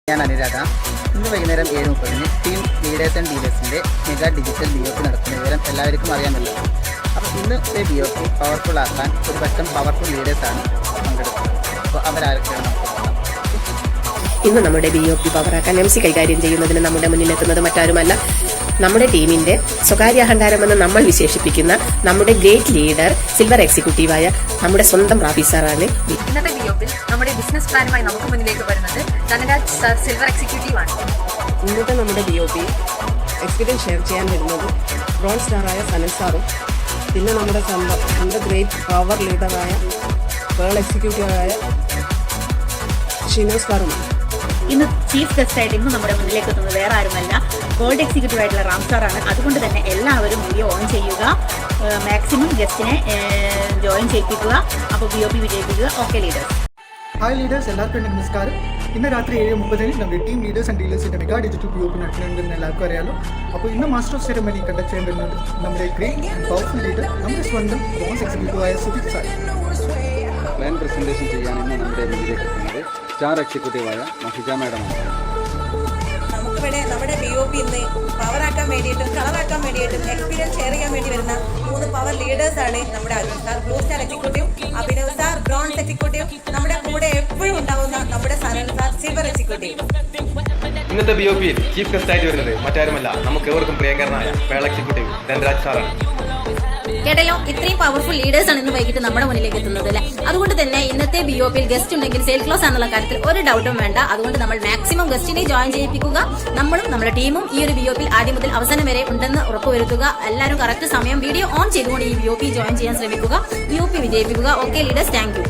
ഞാൻ അനുരാധ. ഇന്ന് വൈകുന്നേരം 7:30 ടീം ലീഡേഴ്സ് ആൻഡ് ഡീലേഴ്സിൻ്റെ മെഗാ ഡിജിറ്റൽ BOP നടത്തുന്ന വിവരം എല്ലാവർക്കും അറിയാമല്ലോ. അപ്പോൾ ഇന്നത്തെ BOP പവർഫുൾ ആക്കാൻ ഒരു പറ്റം പവർഫുൾ ലീഡേഴ്സാണ് പങ്കെടുക്കുന്നത്. അപ്പോൾ അവരാരൊക്കെയാണ്? ഇന്ന് നമ്മുടെ BOP പവറാക്കാൻ MC കൈകാര്യം ചെയ്യുന്നതിന് നമ്മുടെ മുന്നിലെത്തുന്നത് മറ്റാരുമല്ല, നമ്മുടെ ടീമിന്റെ സ്വകാര്യ അഹങ്കാരമെന്ന് നമ്മൾ വിശേഷിപ്പിക്കുന്ന നമ്മുടെ ഗ്രേറ്റ് ലീഡർ, സിൽവർ എക്സിക്യൂട്ടീവായ നമ്മുടെ സ്വന്തം റാഫി സാറാണ്. ഇന്നത്തെ BOP നമ്മുടെ ബിസിനസ് പ്ലാനുമായി നമുക്ക് മുന്നിലേക്ക് വരുന്നത് ധനരാജ് സാർ, സിൽവർ എക്സിക്യൂട്ടീവ് ആണ്. ഇന്നത്തെ നമ്മുടെ BOP എക്സ്പീരിയൻസ് ഷെയർ ചെയ്യാൻ വരുന്നത് ബ്രോൺസ് സ്റ്റാറായ സനൽ സാറും, പിന്നെ നമ്മുടെ ഗ്രേറ്റ് പവർ ലീഡറായ പേൾ എക്സിക്യൂട്ടീവായ ഷിനോസ് സാറുമാണ്. ഇന്ന് ചീഫ് ഗസ്റ്റ് ആയിട്ട് ഇന്ന് നമ്മുടെ മുന്നിലേക്ക് എത്തുന്നത് വേറെ ആരുമല്ല, ഗോൾഡ് എക്സിക്യൂട്ടീവ് ആയിട്ടുള്ള റാംസാറാണ്. അതുകൊണ്ട് തന്നെ എല്ലാവരും വീഡിയോ ഓൺ ചെയ്യുക, മാക്സിമം ഗസ്റ്റിനെ ജോയിൻ ചെയ്യിപ്പിക്കുക. അപ്പോൾ BOP വിജയിപ്പിക്കുക. Okay leaders. ഹായ് ലീഡേഴ്സ്, എല്ലാവർക്കും എൻ്റെ നമസ്കാരം. ഇന്ന് രാത്രി 7:30 നമ്മുടെ ടീം ലീഡേഴ്സ് ആൻഡ് ഡീലേഴ്സിൻ്റെ മെഗാ ഡിജിറ്റൽ BOP നടത്തുന്നുണ്ടെന്ന് എല്ലാവർക്കും അറിയാലോ. അപ്പോൾ ഇന്ന് മാസ്റ്റർ ഓഫ് സെറമണി കണ്ടക്ട് ചെയ്യാൻ വരുന്നത് നമ്മുടെ ഗ്രേറ്റ് ആൻഡ് പവർഫുൾ ലീഡർ, നമ്മുടെ സ്വന്തം ബ്രോൺസ് എക്സിക്യൂട്ടീവായ സുജിത് സാർ. പ്ലാൻ പ്രസൻറ്റേഷൻ ചെയ്യാനാണ് നമ്മുടെ മുന്നിലേക്ക് എത്തുന്നത് സ്റ്റാർ എക്സിക്യൂട്ടീവായ മഹിജ മാഡമാണ്. നമുക്കിവിടെ നമ്മുടെ BOP ഇന്ന് പവറാക്കാൻ വേണ്ടിയിട്ടും കളറാക്കാൻ വേണ്ടിയിട്ടും എക്സ്പീരിയൻസ് ഷെയർ ചെയ്യാൻ വേണ്ടി വരുന്ന 3 പവർ ലീഡേഴ്സാണ്. നമ്മുടെ Arun sir blue star executive, Abhinav sir bronze executive, നമ്മുടെ കൂടെ എപ്പോഴും ഉണ്ടാവുന്ന നമ്മുടെ സനൽ സാർ സിൽവർ എക്സിക്യൂട്ടീവ്. ഇന്നത്തെ BOPയിൽ ചീഫ് ഗസ്റ്റ് ആയിട്ട് വരുന്നത് മറ്റാരുമല്ല, നമുക്ക് ഏവർക്കും പ്രിയങ്കരനായ പേൾ എക്സിക്യൂട്ടീവ് ധനരാജ് സാറാണ്. കേട്ടല്ലോ, ഇത്രയും പവർഫുൾ ലീഡേഴ്സ് ആണ് ഇന്ന് വൈകിട്ട് നമ്മുടെ മുന്നിലേക്ക് എത്തുന്നത് അല്ലേ. അതുകൊണ്ട് തന്നെ ഇന്നത്തെ BOPയിൽ ഗസ്റ്റ് ഉണ്ടെങ്കിൽ സെയിൽ ക്ലോസ് ആണെന്നുള്ള കാര്യത്തിൽ ഒരു ഡൗട്ടും വേണ്ട. അതുകൊണ്ട് നമ്മൾ മാക്സിമം ഗസ്റ്റിനെ ജോയിൻ ചെയ്യിപ്പിക്കുക. നമ്മളും നമ്മുടെ ടീമും ഈ ഒരു BOPയിൽ ആദ്യം മുതൽ അവസാനം വരെ ഉണ്ടെന്ന് ഉറപ്പുവരുത്തുക. എല്ലാവരും കറക്റ്റ് സമയം വീഡിയോ ഓൺ ചെയ്തുകൊണ്ട് ഈ BOP ജോയിൻ ചെയ്യാൻ ശ്രമിക്കുക. BOP വിജയിപ്പിക്കുക. Okay leaders, thank you.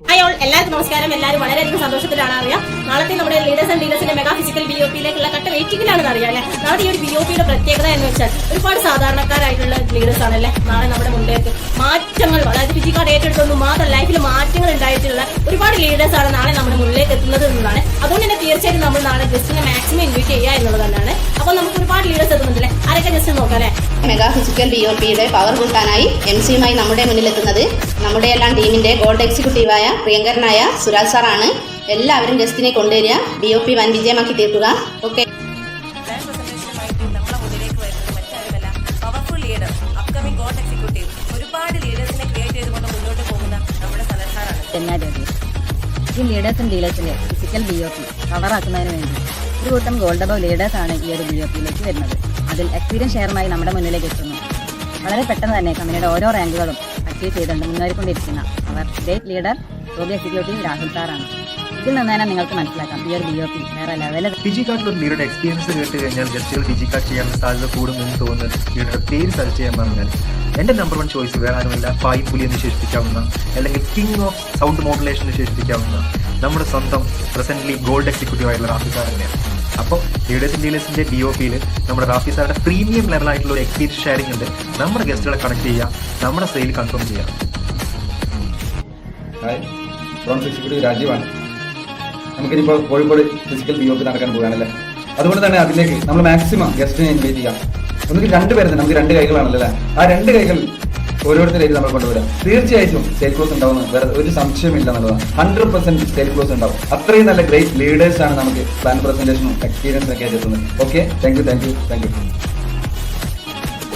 Hi all, എല്ലാവർക്കും നമസ്കാരം. എല്ലാവരും വളരെയധികം സന്തോഷത്തിലാണ് അറിയാം. നാളത്തെ നമ്മുടെ ലീഡേഴ്സ് ആൻഡ് ഡീലേഴ്സിന്റെ മെഗാ ഫിസിക്കൽ BOPയിലേക്കുള്ള കട്ട വെയിറ്റിംഗിലാണെന്ന് അറിയാം. നാളെ ഈ ഒരു BOPയുടെ പ്രത്യേകത എന്ന് വെച്ചാൽ ഒരുപാട് സാധാരണക്കാരായിട്ടുള്ള ലീഡേഴ്സ് ആണല്ലേ നാളെ നമ്മുടെ മുന്നിലേക്ക് മാറ്റങ്ങൾ, അതായത് ഫിസിക്കാർഡ് ഏറ്റെടുത്തൊന്നും മാത്രം ലൈഫിൽ മാറ്റങ്ങൾ ഉണ്ടായിട്ടുള്ള ഒരുപാട് ലീഡേഴ്സ് ആണ് നാളെ നമ്മുടെ മുന്നിലേക്ക് എത്തുന്നത് എന്നതാണ്. അതുകൊണ്ട് തന്നെ തീർച്ചയായിട്ടും നമ്മൾ നാളെ ഗസ്റ്റിനെ മാക്സിമം ഇൻവൈറ്റ് ചെയ്യുക എന്നുള്ളത് തന്നെയാണ്. അപ്പോൾ നമുക്ക് ഒരുപാട് ലീഡേഴ്സ് എത്തുന്നുണ്ടല്ലേ, ആരൊക്കെ ജസ്റ്റ് നോക്കാം അല്ലേ. മെഗാ ഫിസിക്കൽ BOPയുടെ പവർ കൂട്ടാനായി MC-യുമായി നമ്മുടെ മുന്നിലെത്തുന്നത് നമ്മുടെ എല്ലാം ടീമിന്റെ ഗോൾഡ് എക്സിക്യൂട്ടീവായ പ്രിയങ്കരനായ സുരാജ് സാറാണ്. എല്ലാവരും ഗസ്റ്റിനെ കൊണ്ടുവരിക, BOP വൻ വിജയമാക്കി തീർക്കുക. ഓക്കെ. പ്ലാൻ പ്രസന്റേഷനുമായിട്ട് നമ്മളെ മുന്നിലേക്ക് വരുന്നത് മറ്റാരുമല്ല, powerful leader, upcoming gold executive, ഒരുപാട് ലീഡേഴ്സിനെ ക്രിയേറ്റ് ചെയ്തുകൊണ്ട് മുന്നോട്ട് പോകുന്ന നമ്മുടെ സനൽ സാറാണ്. ഈ ലീഡേഴ്സ് ആൻഡ് ഡീലേഴ്സിന്റെ ഫിസിക്കൽ BOP കവറാക്കുന്നതിന് വേണ്ടി ഒരു കൂട്ടം ഗോൾഡ് അബവ് ലീഡേഴ്സ് ആണ് ഈ ഒരു BOPയിലേക്ക് വരുന്നത്. അതിൽ എക്സ്പീരിയൻസ് ഷെയറുമായി നമ്മുടെ മുന്നിലേക്ക് എത്തുന്നു. വളരെ പെട്ടെന്ന് തന്നെ കമ്പനിയുടെ ഓരോ റാങ്കുകളും അച്ചീവ് ചെയ്തുകൊണ്ട് മുന്നേറിക്കൊണ്ടിരിക്കുന്ന അവർ great leader gold executive Rahul സാറാണ്. ഇതിൽ നിന്ന് തന്നെ നിങ്ങൾക്ക് മനസ്സിലാക്കാം ഈ ഒരു BOP വേറെ ലെവലിൽ. ഡിജികാർഡിൽ ഒരു ലീഡറുടെ എക്സ്പീരിയൻസ് കേട്ട് കഴിഞ്ഞാൽ ഗസ്റ്റുകൾ ഡിജികാർഡ് ചെയ്യാനുള്ള സാധ്യത കൂടുമെന്ന് തോന്നുന്നത് ലീഡറുടെ പേര് സെർച്ച് ചെയ്യാൻ പറഞ്ഞാൽ എൻ്റെ നമ്പർ 1 ചോയ്സ് വേറെ ആരുമല്ല, പായ് പുലി എന്ന് വിശേഷിപ്പിക്കാവുന്ന, അല്ലെങ്കിൽ കിങ് ഓഫ് സൗണ്ട് മോഡുലേഷൻ എന്ന് വിശേഷിപ്പിക്കാവുന്ന നമ്മുടെ സ്വന്തം പ്രസന്റ്ലി ഗോൾഡ് എക്സിക്യൂട്ടീവ് ആയിട്ടുള്ള റാഫി സാർ തന്നെയാണ്. അപ്പോൾ ലീഡേഴ്സ് ആൻഡ് ഡീലേഴ്സിന്റെ BOPയിൽ നമ്മുടെ റാഫി സാറുടെ പ്രീമിയം ലെവലായിട്ടുള്ള ഒരു എക്സ്പീരിയൻസ് ഷെയറിംഗ് ഉണ്ട്. നമ്മുടെ ഗസ്റ്റുകളെ കണക്ട് ചെയ്യുക, നമ്മുടെ സെയിൽ കൺഫേം ചെയ്യുക. ഹായ്, ബ്രോൺസ് എക്സിക്യൂട്ടീവ് രാജീവാണ്. നമുക്കിനിപ്പോൾ കോഴിക്കോട് ഫിസിക്കൽ BOP നടക്കാൻ പോകാനല്ലേ. അതുകൊണ്ട് തന്നെ അതിലേക്ക് നമ്മൾ മാക്സിമം ഗസ്റ്റിനെ ഇൻവൈറ്റ് ചെയ്യാം. ഒന്നുകിൽ 2 പേര്, നമുക്ക് 2 കൈകളാണല്ലോ അല്ലേ. ആ 2 കൈകൾ ഓരോരുത്തരായിട്ട് നമ്മൾ കൊണ്ടുവരാം. തീർച്ചയായിട്ടും സെയിൽ ക്ലോസ് ഉണ്ടാവുന്ന വേറെ ഒരു സംശയമില്ല എന്നുള്ളതാണ്. 100% സെയിൽ ക്ലോസ് ഉണ്ടാവും. അത്രയും നല്ല ഗ്രേറ്റ് ലീഡേഴ്സ് ആണ് നമുക്ക് പ്ലാൻ പ്രസന്റേഷനും എക്സ്പീരിയൻസും ഒക്കെ ആയിട്ട് എത്തുന്നത്. Okay, thank U.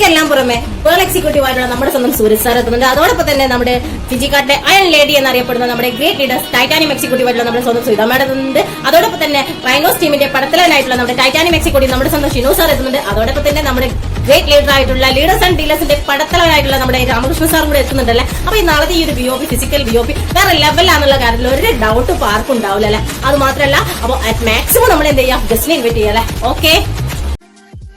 എല്ലാം പുറമെ പേൾ എക്സിക്യൂട്ടീവ് ആയിട്ടുള്ള നമ്മുടെ സ്വന്തം സൂരജ് സാർ എത്തുന്നുണ്ട്. അതോടൊപ്പം തന്നെ നമ്മുടെ ഫിജിക്കാർഡിലെ അയൺ ലേഡി എന്നറിയപ്പെടുന്ന നമ്മുടെ ഗ്രേറ്റ് ലീഡേഴ്സ് ടൈറ്റാനിയം എക്സിക്യൂട്ടീവ് ആയിട്ടുള്ള നമ്മുടെ സ്വന്തം സുധ മാഡം എത്തുന്നുണ്ട്. അതോടൊപ്പം തന്നെ റൈനോസ് ടീമിന്റെ പടത്തലായിട്ടുള്ള നമ്മുടെ ടൈറ്റാനിയം എക്സിക്യൂട്ടീവ് നമ്മുടെ സ്വന്തം ഷിനു സാർ എത്തുന്നുണ്ട്. അതോടൊപ്പം തന്നെ നമ്മുടെ ഗ്രേറ്റ് ലീഡർ ആയിട്ടുള്ള ലീഡേഴ്സ് ആൻഡ് ഡീലേഴ്സിന്റെ പടത്തലായിട്ടുള്ള നമ്മുടെ രാമകൃഷ്ണ സാറും കൂടെ എത്തുന്നുണ്ടല്ലേ. അപ്പൊ ഈ നാളത്തെ ഈ ഒരു BOP ഫിസിക്കൽ BOP വേറെ ലെവലാണെന്നുള്ള കാര്യത്തിൽ ഒരു ഡൗട്ട് പാർക്കും ഉണ്ടാവില്ല അല്ലെ. അത് മാത്രമല്ല, അപ്പോൾ മാക്സിമം നമ്മൾ എന്ത് ചെയ്യാം, ഗസ്റ്റിനെ ഇൻവൈറ്റ് ചെയ്യാം അല്ലെ. ഓക്കെ.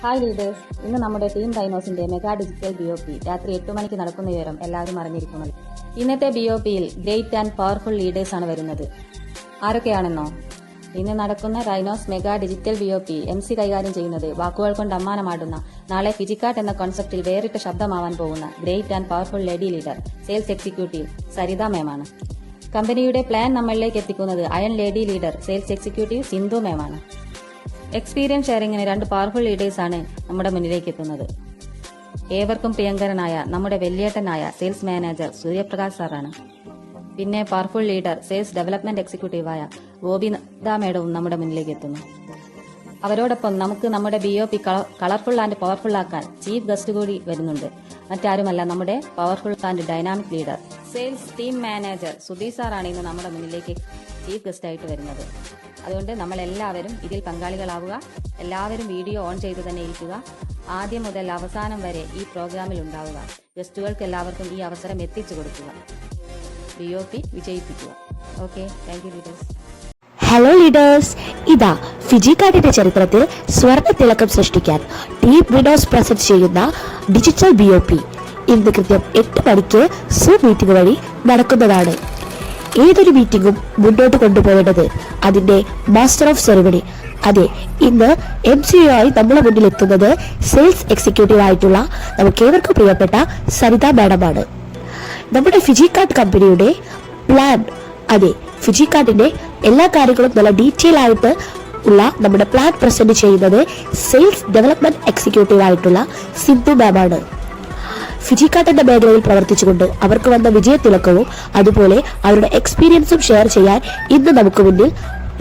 ഹായ് ലീഡേഴ്സ്, ഇന്ന് നമ്മുടെ ടീം ഡൈനോസിന്റെ മെഗാ ഡിജിറ്റൽ BOP രാത്രി 8 മണിക്ക് നടക്കുന്ന വിവരം എല്ലാവരും അറിഞ്ഞിരിക്കുന്നത്. ഇന്നത്തെ BOPയിൽ ഗ്രേറ്റ് ആൻഡ് പവർഫുൾ ലീഡേഴ്സ് ആണ് വരുന്നത്. ആരൊക്കെയാണെന്നോ? ഇന്ന് നടക്കുന്ന rhinos mega digital BOP MC കൈകാര്യം ചെയ്യുന്നത് വാക്കുകൾ കൊണ്ട് അമ്മാനമാടുന്ന, നാളെ ഫിജിക്കാർഡ് എന്ന കോൺസെപ്റ്റിൽ വേറിട്ട ശബ്ദമാവാൻ പോകുന്ന great and powerful lady leader sales executive Saritha മേമാണ്. കമ്പനിയുടെ പ്ലാൻ നമ്മളിലേക്ക് എത്തിക്കുന്നത് iron lady leader sales executive Sindhu മേമാണ്. എക്സ്പീരിയൻസ് ഷെയറിങ്ങിന് 2 പവർഫുൾ ലീഡേഴ്സാണ് നമ്മുടെ മുന്നിലേക്ക് എത്തുന്നത്. ഏവർക്കും പ്രിയങ്കരനായ നമ്മുടെ വലിയേട്ടനായ സെയിൽസ് മാനേജർ സൂര്യപ്രകാശ് സാറാണ്. പിന്നെ പവർഫുൾ ലീഡർ സെയിൽസ് ഡെവലപ്മെന്റ് എക്സിക്യൂട്ടീവായ ഗോപിത മേഡവും നമ്മുടെ മുന്നിലേക്ക് എത്തുന്നു. അവരോടൊപ്പം നമുക്ക് നമ്മുടെ BOP കളർഫുൾ ആൻഡ് പവർഫുൾ ആക്കാൻ ചീഫ് ഗസ്റ്റ് കൂടി വരുന്നുണ്ട്. മറ്റാരുമല്ല, നമ്മുടെ powerful and dynamic leader sales team manager Sudheer സാറാണ് ഇന്ന് നമ്മുടെ മുന്നിലേക്ക് ചീഫ് ഗസ്റ്റ് ആയിട്ട് വരുന്നത്. അതുകൊണ്ട് നമ്മളെല്ലാവരും ഇതിൽ പങ്കാളികളാവുക. എല്ലാവരും വീഡിയോ ഓൺ ചെയ്ത് തന്നെ ഇരിക്കുക. ആദ്യം മുതൽ അവസാനം വരെ ഈ പ്രോഗ്രാമിൽ ഉണ്ടാവുക. ഗസ്റ്റുകൾക്ക് എല്ലാവർക്കും ഈ അവസരം എത്തിച്ചു കൊടുക്കുക. BOP വിജയിപ്പിക്കുക. Okay, thank you leaders. Hello leaders, ഇതാ ഫിജിക്കാർഡിന്റെ ചരിത്രത്തിൽ സ്വർണ്ണ തിളക്കം സൃഷ്ടിക്കാൻ ടീം വിനോസ് പ്രസന്റ് ചെയ്യുന്ന ഡിജിറ്റൽ BOP ഇന്ന് കൃത്യം 8 മണിക്ക് സൂം മീറ്റിംഗ് വഴി നടക്കുന്നതാണ്. ഏതൊരു മീറ്റിംഗും മുന്നോട്ട് കൊണ്ടുപോകേണ്ടത് അതിന്റെ മാസ്റ്റർ ഓഫ് സെറിമണി. അതെ, ഇന്ന് MCU ആയി നമ്മുടെ മുന്നിൽ എത്തുന്നത് സെയിൽസ് എക്സിക്യൂട്ടീവ് ആയിട്ടുള്ള നമുക്കേവർക്കും പ്രിയപ്പെട്ട സരിത മാഡമാണ്. നമ്മുടെ ഫിജിക്കാർഡ് കമ്പനിയുടെ പ്ലാൻ, അതെ, ഫിജിക്കാർഡിന്റെ എല്ലാ കാര്യങ്ങളും നല്ല ഡീറ്റെയിൽ ആയിട്ട് ഉള്ള നമ്മുടെ പ്ലാൻ പ്രസന്റ് ചെയ്യുന്നത് സെയിൽസ് ഡെവലപ്മെന്റ് എക്സിക്യൂട്ടീവ് ആയിട്ടുള്ള സിന്ധു മാമാണ്. ഫിജിക്കാർഡിന്റെ മേഖലയിൽ പ്രവർത്തിച്ചുകൊണ്ട് അവർക്ക് വന്ന വിജയത്തിളക്കവും അതുപോലെ അവരുടെ എക്സ്പീരിയൻസും ഷെയർ ചെയ്യാൻ ഇന്ന് നമുക്ക് മുന്നിൽ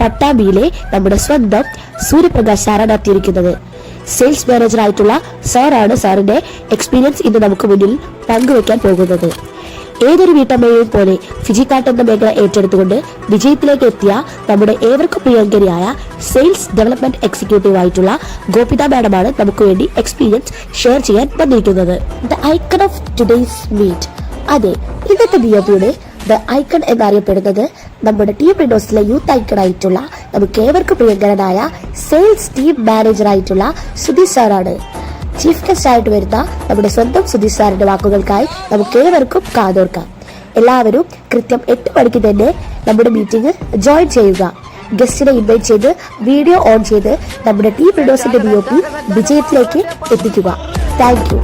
പട്ടാമ്പിയിലെ നമ്മുടെ സ്വന്തം സൂര്യപ്രകാശ് സാറാണ് എത്തിയിരിക്കുന്നത്. സെയിൽസ് മാനേജർ ആയിട്ടുള്ള സാറാണ് സാറിന്റെ എക്സ്പീരിയൻസ് ഇന്ന് നമുക്ക് മുന്നിൽ പങ്കുവെക്കാൻ പോകുന്നത്. ഏതൊരു വീട്ടമ്മയെയും പോലെ ഫിജിക്കാർഡ് എന്ന മേഖല ഏറ്റെടുത്തുകൊണ്ട് വിജയത്തിലേക്ക് എത്തിയ നമ്മുടെ ഏവർക്കും പ്രിയങ്കരിയായ സെയിൽസ് ഡെവലപ്മെന്റ് എക്സിക്യൂട്ടീവ് ആയിട്ടുള്ള ഗോപിത മാഡമാണ് നമുക്ക് വേണ്ടി എക്സ്പീരിയൻസ് ഷെയർ ചെയ്യാൻ വന്നിരിക്കുന്നത്. The icon of today's meet, അതെ, ഇന്നത്തെ BOPയുടെ ദ ഐക്കൺ എന്നറിയപ്പെടുന്നത് നമ്മുടെ ടീം വിനോസിലെ യൂത്ത് ഐക്കൺ ആയിട്ടുള്ള നമുക്ക് ഏവർക്കും പ്രിയങ്കരനായ സെയിൽസ് ടീം മാനേജർ ആയിട്ടുള്ള സുധീർ സാറാണ്. ചീഫ് ഗസ്റ്റ് ആയിട്ട് വരുന്ന നമ്മുടെ സ്വന്തം സുധീർ സാറിന്റെ വാക്കുകൾക്കായി നമുക്ക് ഏവർക്കും കാതോർക്കാം. എല്ലാവരും കൃത്യം 8 മണിക്ക് തന്നെ നമ്മുടെ മീറ്റിംഗ് ജോയിൻ ചെയ്യുക. ഗസ്റ്റിനെ ഇൻവൈറ്റ് ചെയ്ത് വീഡിയോ ഓൺ ചെയ്ത് നമ്മുടെ ടീം വിനോസിന്റെ BOP വിജയത്തിലേക്ക് എത്തിക്കുക. Thank you.